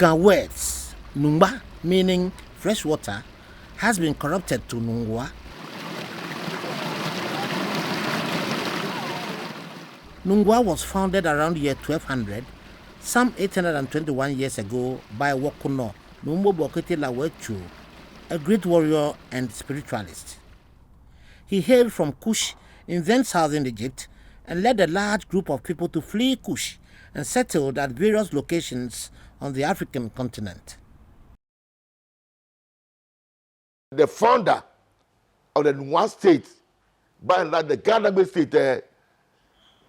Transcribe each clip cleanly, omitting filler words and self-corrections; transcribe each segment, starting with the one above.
Ga words, Nungba, meaning fresh water, has been corrupted to Nungwa. Nungwa was founded around year 1200, some 821 years ago, by Wakuno Numbo Bokete Lawechu, a great warrior and spiritualist. He hailed from Kush in then southern Egypt and led a large group of people to flee Kush and settled at various locations on the African continent. The founder of the Nugua state, by and large the Ghana state,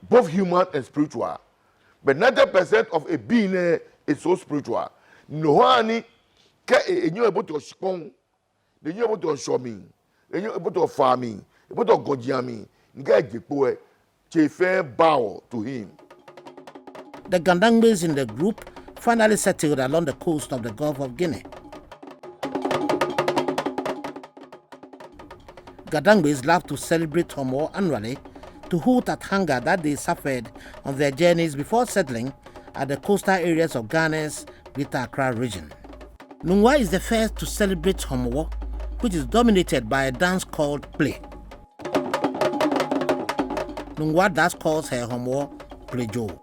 both human and spiritual, but 90% of a being is so spiritual. No one can you able to spong, then you able to show me, then you able to farming, able to go jammy, get the poet, fair bow to him. The Gandangmes in the group finally settled along the coast of the Gulf of Guinea. Gandangmes love to celebrate Homo annually to hoot at hunger that they suffered on their journeys before settling at the coastal areas of Ghana's Greater Accra region. Nungwa is the first to celebrate Homo, which is dominated by a dance called play. Nungwa thus calls her Homo Plejo.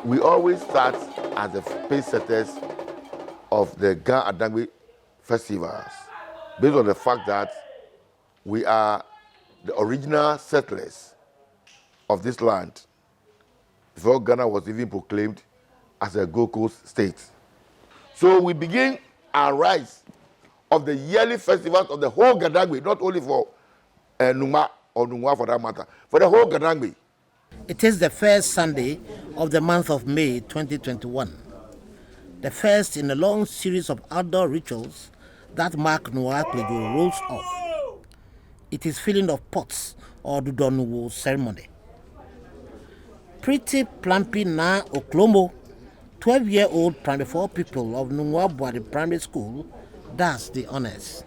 We always start as the pace setters of the Re-enacting festivals, based on the fact that we are the original settlers of this land before Ghana was even proclaimed as a Gold Coast state. So we begin our rise of the yearly festivals of the whole Gadangme, not only for Numa or Nungwa for that matter, for the whole Gadangme. It is the first Sunday of the month of May 2021, the first in a long series of outdoor rituals that mark Nugua Plejo rolls off. It is filling of pots or Dudonuwo ceremony. Pretty plumpy Na Oklombo, 12-year-old primary 4 pupil of Nungwa Boadi Primary School, does the honors.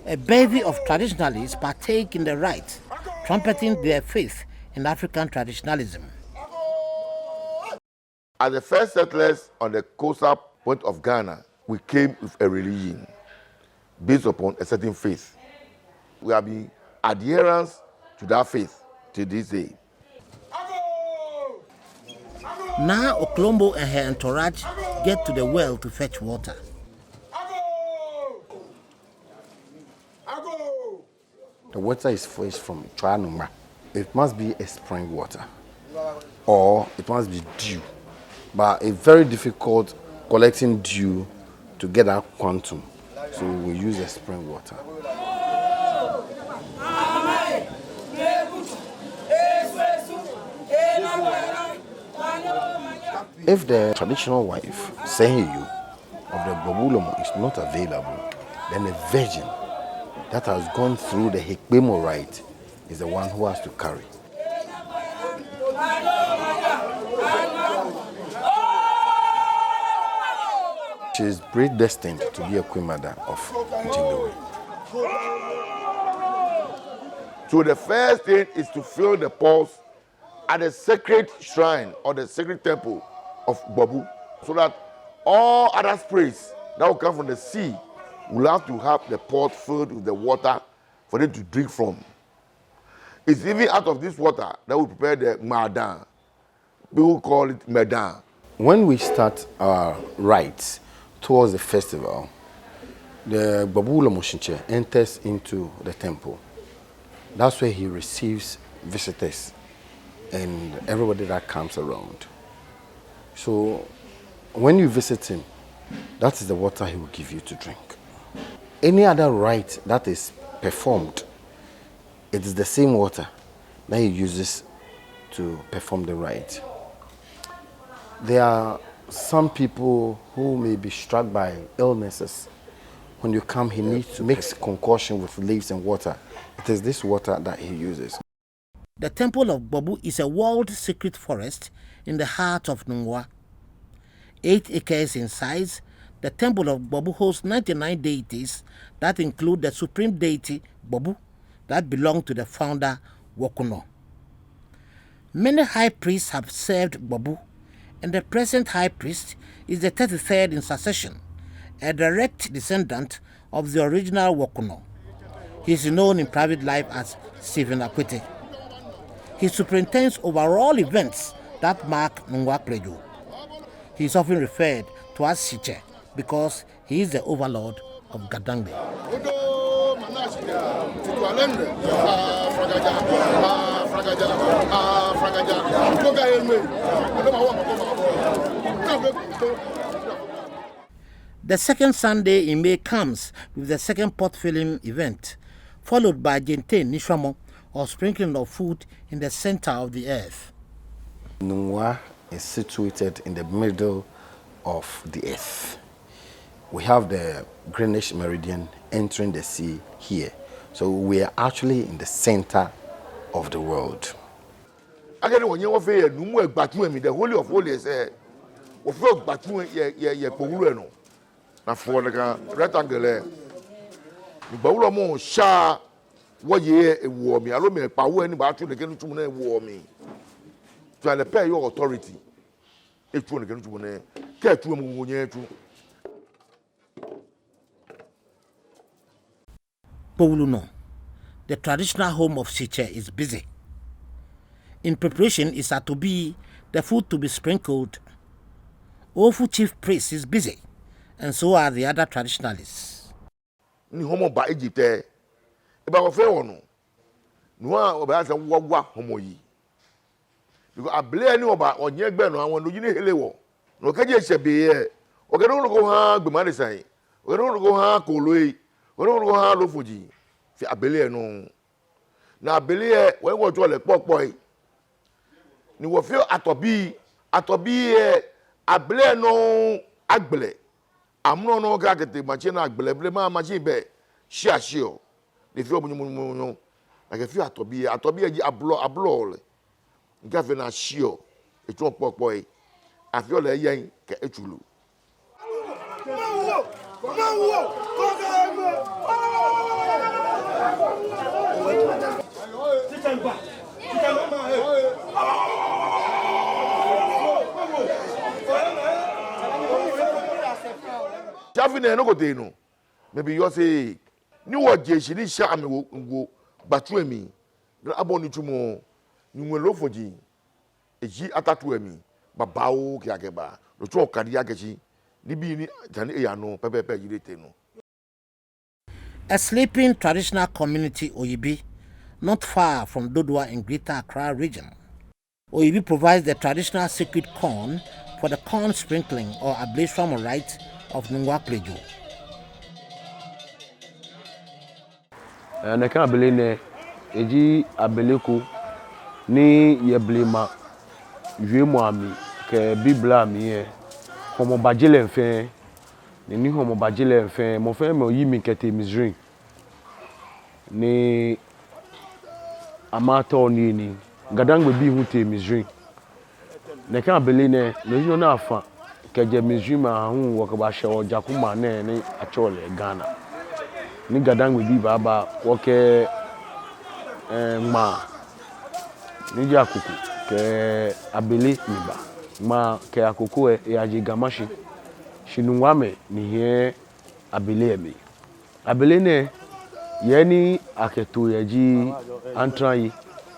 A bevy of traditionalists partake in the rites, trumpeting their faith in African traditionalism. As the first settlers on the coastal point of Ghana, we came with a religion based upon a certain faith. We have been adherents to that faith to this day. Na Oklombo and her entourage get to the well to fetch water. The water is fresh from Chwanuma. It must be a spring water, or it must be dew. But it's very difficult collecting dew to get that quantum. So we use a spring water. If the traditional wife, Sehiyu, of the Babulomo is not available, then a virgin that has gone through the Hekbemo rite is the one who has to carry. She is predestined to be a queen mother of Jindowe. So the first thing is to fill the pots at the sacred shrine or the sacred temple of Babu, so that all other sprays that will come from the sea will have to have the pot filled with the water for them to drink from. It's even out of this water that we prepare the madan. People call it medan. When we start our rites towards the festival, the Babula Moshinche enters into the temple. That's where he receives visitors and everybody that comes around. So when you visit him, that is the water he will give you to drink. Any other rite that is performed, it is the same water that he uses to perform the rite. There are some people who may be struck by illnesses. When you come, he needs to mix concoction with leaves and water. It is this water that he uses. The Temple of Gbobu is a world secret forest in the heart of Nugua. 8 acres in size, the Temple of Gbobu hosts 99 deities that include the supreme deity Gbobu that belonged to the founder Wokuno. Many high priests have served Gbobu, and the present high priest is the 33rd in succession, a direct descendant of the original Wokuno. He is known in private life as Stephen Akwete. He superintends over all events that mark Nugua Plejo. He is often referred to as Siche because he is the overlord of Gadangbe. The second Sunday in May comes with the second pot filling event, followed by Jente Nishwamo, or sprinkling of food in the center of the earth. Nugua is situated in the middle of the earth. We have the Greenwich Meridian entering the sea here. So we are actually in the center of the world. Again, when you say Nugua Batu, the Holy of Holies, of work Batu, ye Poguleno. Now for the rectangle, the Baulamo Sha, what ye a war me, allow me a power any battle against to war me. To pay your authority. If you want to get to a Pouluno, the traditional home of Siche, is busy. In preparation is to be the food to be sprinkled. Ofu chief priest is busy, and so are the other traditionalists. Ni homo ba Egypt e ba wo fe wono no a oba asa wwa homo yi because abele ni oba onye gbe no awon loji ni hele wo no kaje sebe ye o ke no go ha gbe mari san o ke no go ha koloi o no go ha lofoji fi abele no na abele e we wo jo le popo yi ni wo fe atobi e abele no agbele amno no ga kete machine agbele ma machine be share the feel munyo like a few atobi ji ablo nga fe na share e tun popo e afi o le yen ke etulu Javine no go dey no maybe you say ni wo jeshi ni sha me wo batu emi aboni tumo ni wo lofoji eji atatu emi babawo ki ageba lo tun okadi ageji ni bi ni jani eya no pepepe yirete no. A sleeping traditional community Oyibi, not far from Dodua in Greater Accra region. Oyibi provides the traditional sacred corn for the corn sprinkling or ablation rite of Nugua Plejo. Na kan abele ne eji abeleko ni yeblema yemu ami ke bibla mi e homo bajele nfe ni homo bajele nfe mo fe me oyi mi kete misrin ni amato ni gadangbe bi hu te misrin na kan abele ne no na afa keje misrin ma hu wo ka ba she ojakuma na ni achole Ghana ni gadangbe bi baba wo ke ma ni ja kuku ke abele niba ma ke akoko e aji gamashi shinunwame ni he abele mi abele ne ye ni aketo yaji antran yi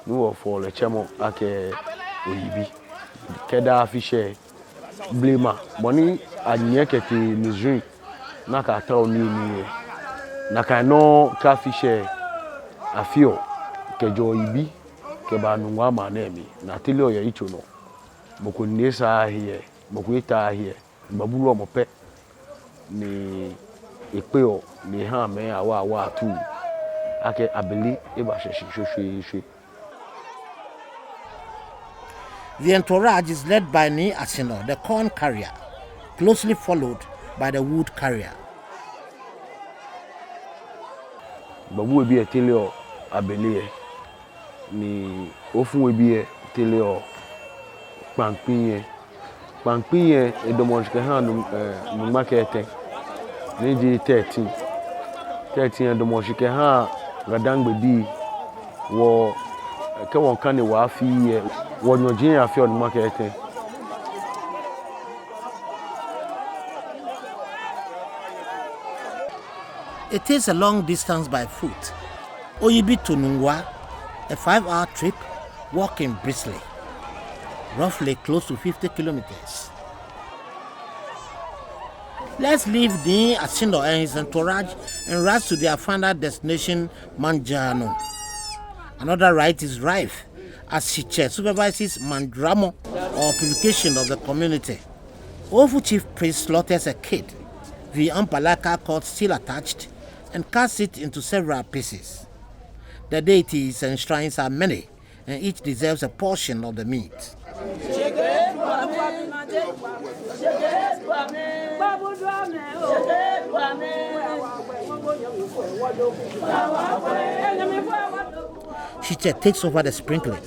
ni wo fo le chemo ake Oyibi keda afishe blema boni anye kete misrin na ka ta oni ni na ka no ka fishe afio kejo Oyibi ke ba Nugua ma na mi na tele oya icho no moko nesa here moko ita here babulu omope ni epeo ni ha me awa tu ake abeli e ba shwe. The entourage is led by Ni Asino, the corn carrier, closely followed by the wood carrier. Babu bi etele o abeli ni ofun we bi tele o pampin ye e domoshike ha no market ni ji 13 e domoshike ha gadangbe di wo ke won kan ni wa fi ye wo nyojin afi on market. It takes a long distance by foot. Oyibi to Nugua, a 5-hour trip, walking briskly, roughly close to 50 kilometers. Let's leave the Asindo and his entourage and rush to their final destination, Manjano. Another rite is rife as Shiche supervises Mandramo or purification of the community. Ofu chief priest slaughters a kid, the Ampalaka cord still attached, and cuts it into several pieces. The deities and shrines are many, and each deserves a portion of the meat. Shiche takes over the sprinkling.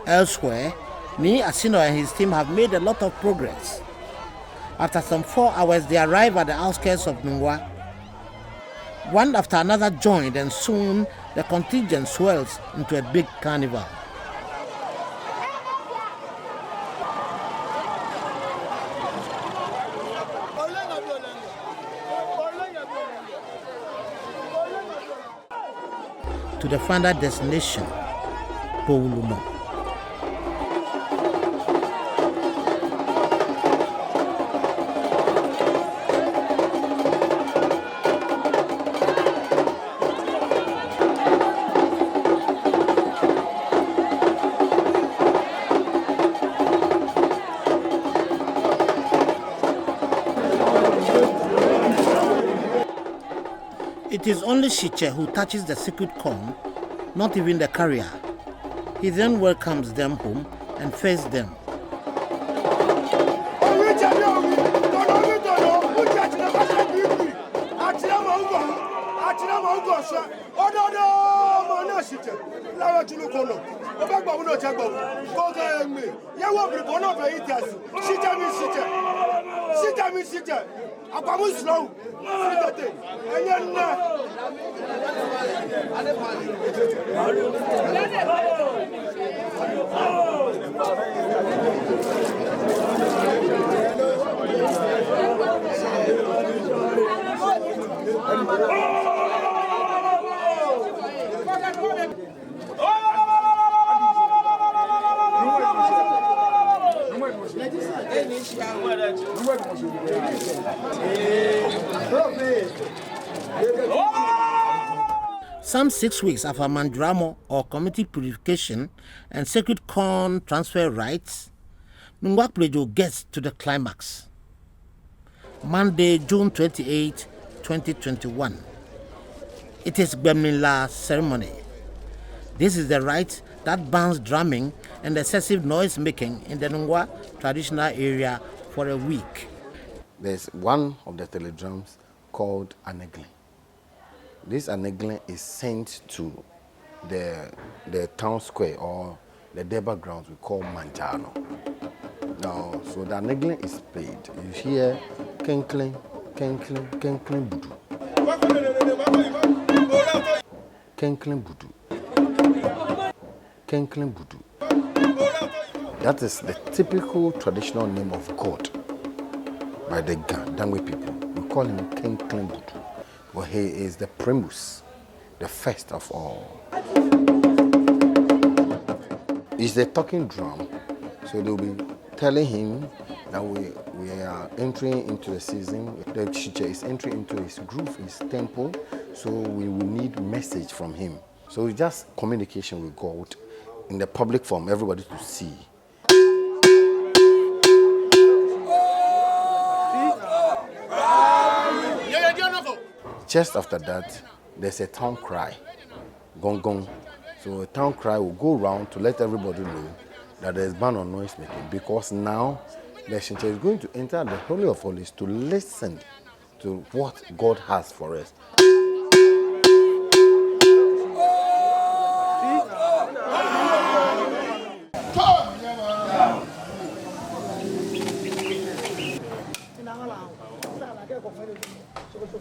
Elsewhere, Ni Asino and his team have made a lot of progress. After some 4 hours, they arrive at the outskirts of Nugua. One after another joined, and soon the contingent swells into a big carnival. To the final destination, Poulumo. It is only Shiche who touches the sacred corn, not even the carrier. He then welcomes them home and feeds them. Some 6 weeks after Mandramo or community purification and sacred corn transfer rites, Nugua Plejo gets to the climax. Monday, June 28, 2021. It is Gbemnila ceremony. This is the rite that bans drumming and excessive noise making in the Nugua traditional area for a week. There's one of the teledrams called Anegling. This Anegling is sent to the town square or the Deba grounds we call Manjano. Now, so the Anegling is played. You hear kenkling, kenkling, kenkling budu. Kenkling budu. Kenkling budu. That is the typical traditional name of God by the Dangwe people. We call him Kenkling budu. But he is the primus, the first of all. He's the talking drum, so they'll be telling him that we are entering into the season. The Shiche is entering into his groove, his temple, so we will need message from him. So it's just communication with God in the public form, everybody to see. Just after that, there's a town cry, gong gong. So a town cry will go around to let everybody know that there's ban on noise making, because now the Shinche is going to enter the Holy of Holies to listen to what God has for us.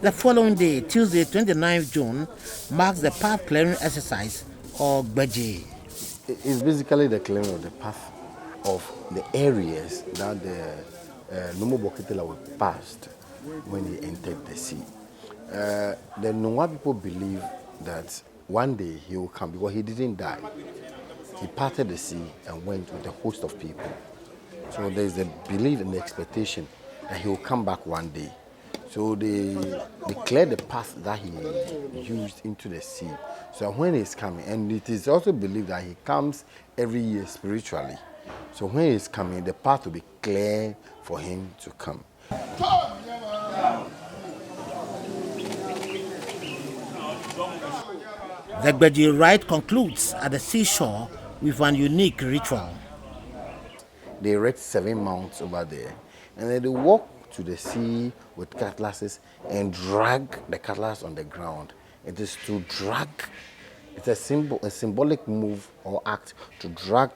The following day, Tuesday, 29th June, marks the path clearing exercise or Gbeji. It's basically the clearing of the path of the areas that the Nugua Festival passed when he entered the sea. The Nugua people believe that one day he will come because he didn't die. He parted the sea and went with a host of people. So there's a belief and the expectation that he will come back one day. So they cleared the path that he used into the sea. So when he's coming, and it is also believed that he comes every year spiritually. So when he's coming, the path will be clear for him to come. The Gbeji rite concludes at the seashore with an unique ritual. They erect 7 mounts over there, and then they walk to the sea with cutlasses and drag the cutlass on the ground. It is to drag, it's a symbolic move or act to drag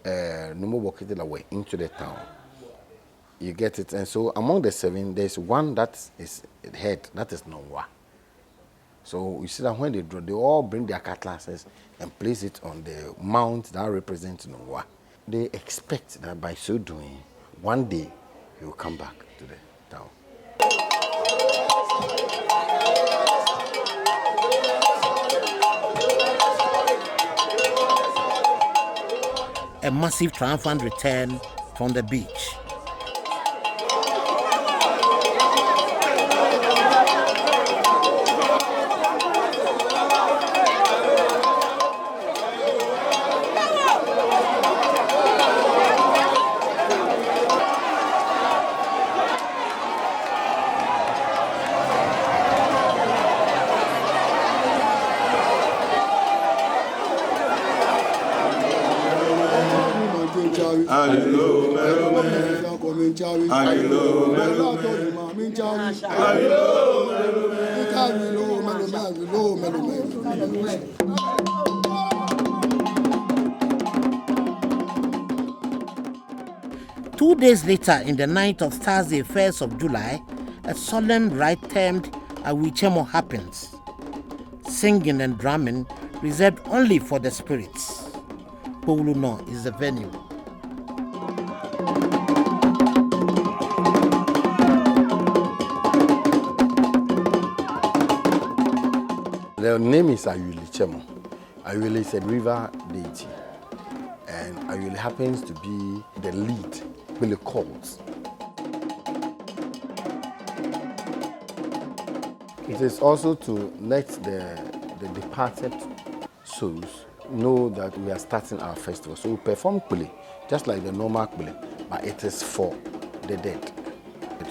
Nugua Festival into the town. You get it? And so among the 7, there's one that is head, that is Nugua. So you see that when they draw, they all bring their cutlasses and place it on the mount that represents Nugua. They expect that by so doing, one day he will come back to the town. A massive triumphant return from the beach. Two days later, in the night of Thursday, 1st of July, a solemn rite termed Awichemo happens. Singing and drumming reserved only for the spirits. Powuluno is the venue. The name is Ayulichemo. Ayuli is a river deity, and Ayuli happens to be the lead Billy calls. It is also to let the departed souls know that we are starting our festival. So we perform Kuli, just like the normal Kuli, but it is for the dead.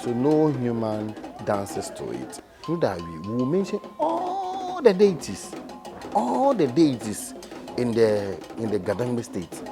So no human dances to it. Through that we will mention all the deities in the Gadangme state.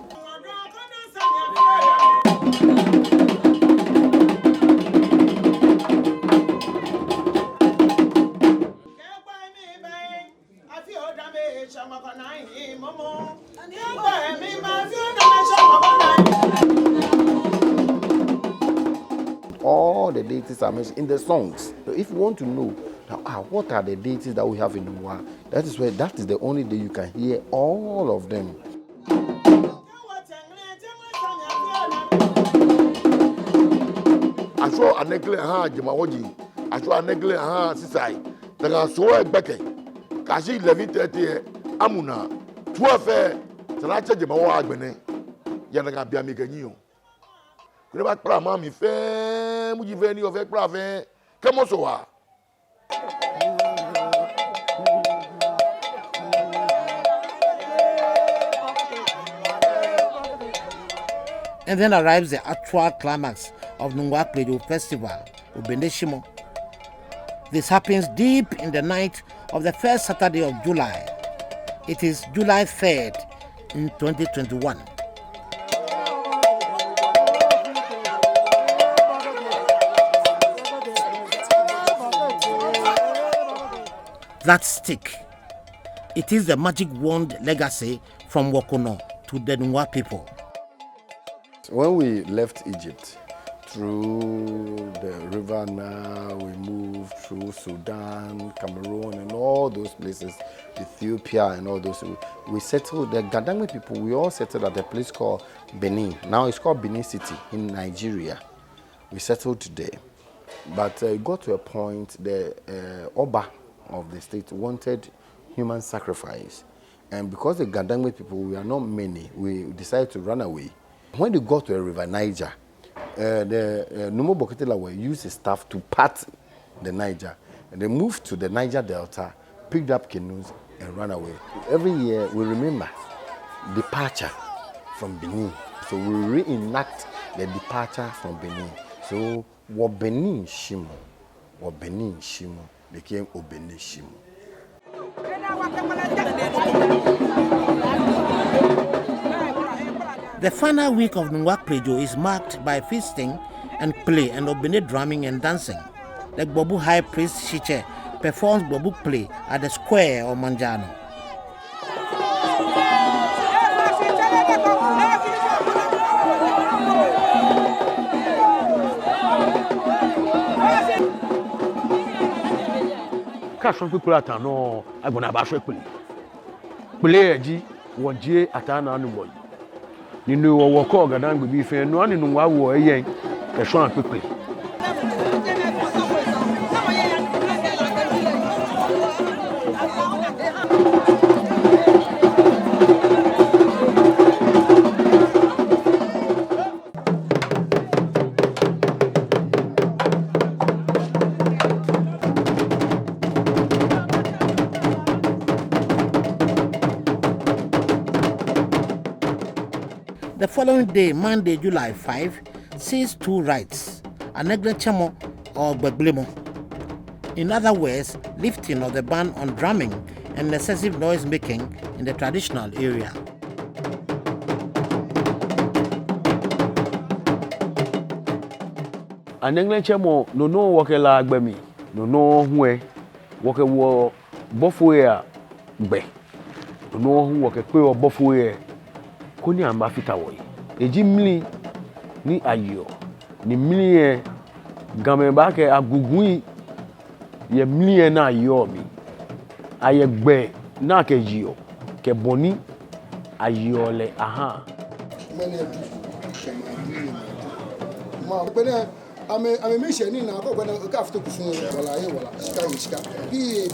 All the deities are mentioned in the songs. So if you want to know what are the deities that we have in Nugua, that is the only day you can hear all of them. I saw a necklace, Jamawaji. I saw a necklace, Sisai. There are so a becky. Kashi Levite, Amuna, 12 Salacha Jamawa Bene, Yanaga Biamiganio. Never cry, Mammy, fair, would you venue of a brave? Come on, so. And then arrives the actual climax of Nugua Festival, Ubendeshimo. This happens deep in the night of the first Saturday of July. It is July 3rd in 2021. that stick. It is the magic wand legacy from Wokono to the Nugua people. When we left Egypt, through the river Nile, we moved through Sudan, Cameroon, and all those places, Ethiopia, and all those. We settled, the Gadangme people, we all settled at a place called Benin. Now it's called Benin City in Nigeria. We settled today. But it got to a point, the Oba of the state wanted human sacrifice. And because the Gadangme people, we are not many, we decided to run away. When they got to a river Niger, the Numo Bokitela were used his staff to part the Niger. And they moved to the Niger Delta, picked up canoes, and ran away. Every year, we remember departure from Benin. So we reenact the departure from Benin. So, what Benin Shimo became Obene Shimo. The final week of Nugua Prejo is marked by feasting and play and Obene drumming and dancing. The Gbobu High Priest Shiche performs Gbobu play at the square of Manjano. Kashon people atano agbona ba hwe pele. Pele eji wonje atana anu boy. Ninu wo ko Gadangbe bi fe no anu nwa wo eyen kashon pele. The following day, Monday, July 5, sees two rites, Aneglechemo or Gbeglemo. In other words, lifting of the ban on drumming and excessive noise making in the traditional area. Aneglechemo no woke la agbemi, no hwe woke wo bofoe a gbe. No hu woke pe wo bofoe koni amba fita wo eji mli ni ayo ni mli e game ba ke agugun ye mli e na ayo mi aye gbe na ke jiyo ke boni ayo le aha ame mission ni na ko gwana ka afto kusun wala ye wala shika bi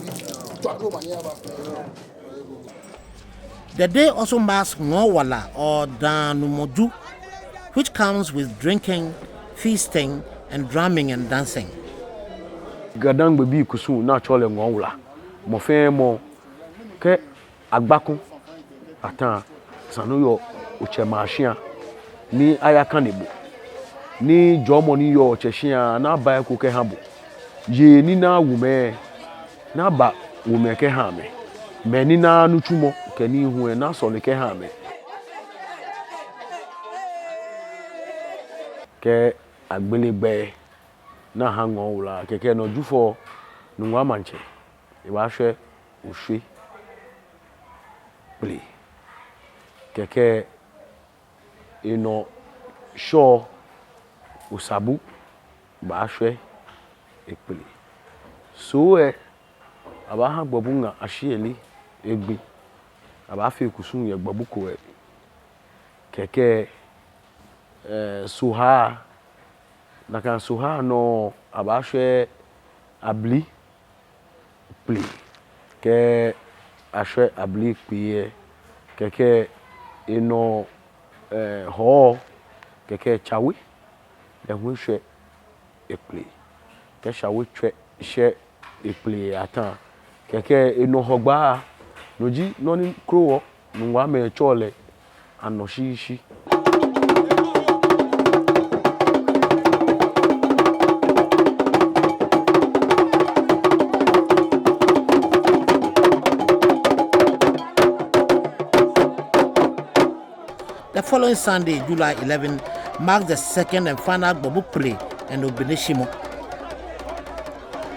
to manya ba. The day also marks Ngowala or Danumoju, which comes with drinking, feasting, and drumming and dancing. Gadangbe bi kusun na chole Ngowala. Mo fe mo ke agbakun atan sanuyo uchemashia ni ayakanebo ni jomo ni yo cheshia na ba ko ke habo ye ni na wume na ba wume ke hame me ni na nutumo ke ni hu e na so le ke hame ke agbelegbe na hango wula keke no jufo nwa manche e ba hwe ohwe play keke ino show usabu ba hwe ekpele so aba ha gbobu nga ashieli egbi aba fe kusun ye gbobu ko keke suha na kan suha no aba hwe abli play ke ahwe abli pie keke ino ho keke chawi le hu hwe eple ke chawi twe she eple atan keke ino hogba noji noni krowo nwa me chole anoshishi. The following Sunday, July 11, marks the second and final Gbobu play and Obeneshimo.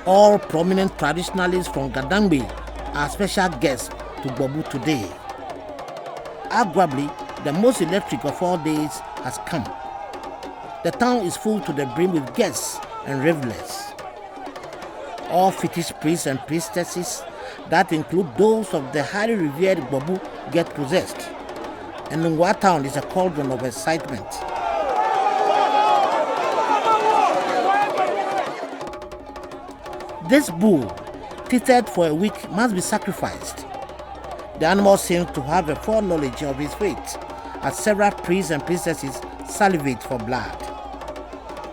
All prominent traditionalists from Gadangbe are special guests to Gbobu today. Arguably, the most electric of all days has come. The town is full to the brim with guests and revelers. All fetish priests and priestesses that include those of the highly revered Gbobu get possessed. And Nugua town is a cauldron of excitement. This bull, tethered for a week, must be sacrificed. The animal seems to have a foreknowledge of his fate, as several priests and priestesses salivate for blood.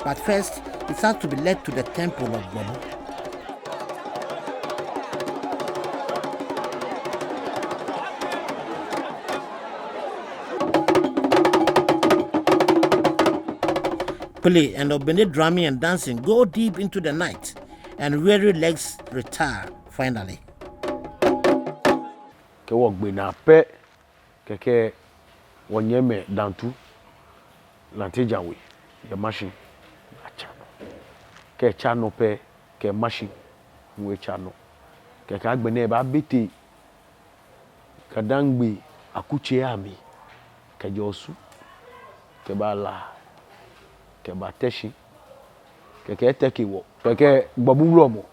But first, it has to be led to the temple of Gbobu. Play and obene drumming and dancing go deep into the night, and weary legs retire finally. Ke wo gbe na pe keke wonyeme dantu lantejawe ya machine achano ke chano pe ke machine we chano ke ka gbe na ba bete kadangbe akuche ami ke josu ke bala ke bateshi ke teke wo ke Gbobu romo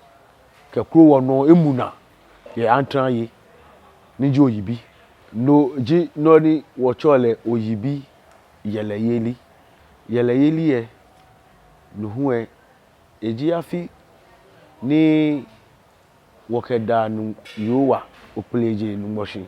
ke kuro wono emuna ye antran yi niji oyibi no ji no ni wochole oyibi yeleyeli ye nuhu eji afi ni wokeda nu yowa opleje nu moshi